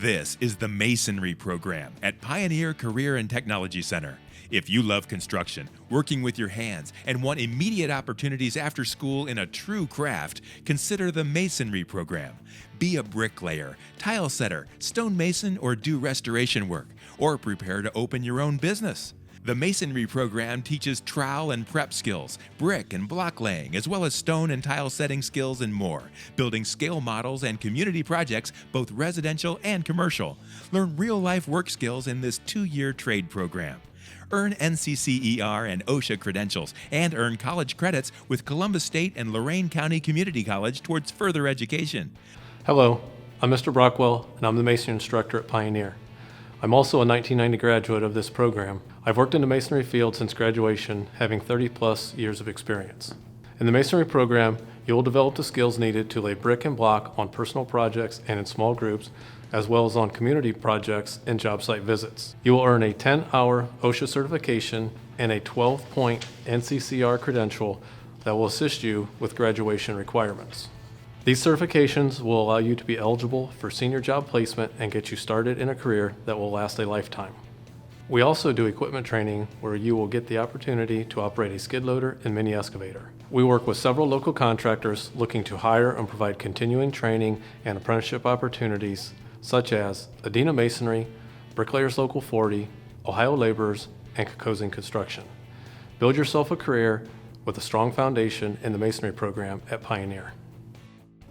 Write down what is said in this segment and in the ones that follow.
This is the Masonry program at Pioneer Career and Technology Center. If you love construction, working with your hands, and want immediate opportunities after school in a true craft, consider the Masonry program. Be a bricklayer, tile setter, stonemason, or do restoration work, or prepare to open your own business. The Masonry program teaches trowel and prep skills, brick and block laying, as well as stone and tile setting skills and more, building scale models and community projects, both residential and commercial. Learn real-life work skills in this 2-year trade program. Earn NCCER and OSHA Credentials and earn college credits with Columbus State and Lorain County Community College towards further education. Hello, I'm Mr. Brockwell, and I'm the Masonry instructor at Pioneer. I'm also a 1990 graduate of this program. I've worked in the masonry field since graduation, having 30+ years of experience. In the Masonry program, you will develop the skills needed to lay brick and block on personal projects and in small groups, as well as on community projects and job site visits. You will earn a 10-hour OSHA certification and a 12-point NCCER credential that will assist you with graduation requirements. These certifications will allow you to be eligible for senior job placement and get you started in a career that will last a lifetime. We also do equipment training where you will get the opportunity to operate a skid loader and mini excavator. We work with several local contractors looking to hire and provide continuing training and apprenticeship opportunities such as Adena Masonry, Bricklayers Local 40, Ohio Laborers, and Cocosing Construction. Build yourself a career with a strong foundation in the Masonry program at Pioneer.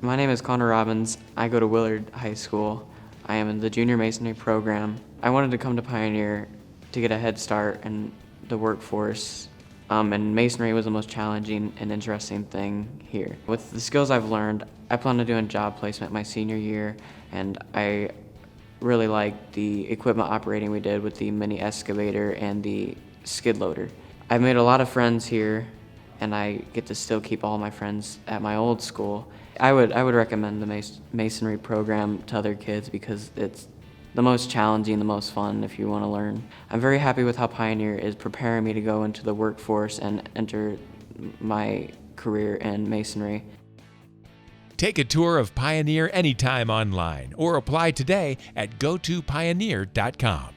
My name is Connor Robbins. I go to Willard High School. I am in the Junior Masonry program. I wanted to come to Pioneer to get a head start in the workforce, and Masonry was the most challenging and interesting thing here. With the skills I've learned, I plan on doing job placement my senior year, and I really like the equipment operating we did with the mini excavator and the skid loader. I've made a lot of friends here, and I get to still keep all my friends at my old school. I would recommend the Masonry program to other kids because it's the most challenging, the most fun if you want to learn. I'm very happy with how Pioneer is preparing me to go into the workforce and enter my career in Masonry. Take a tour of Pioneer anytime online or apply today at gotopioneer.com.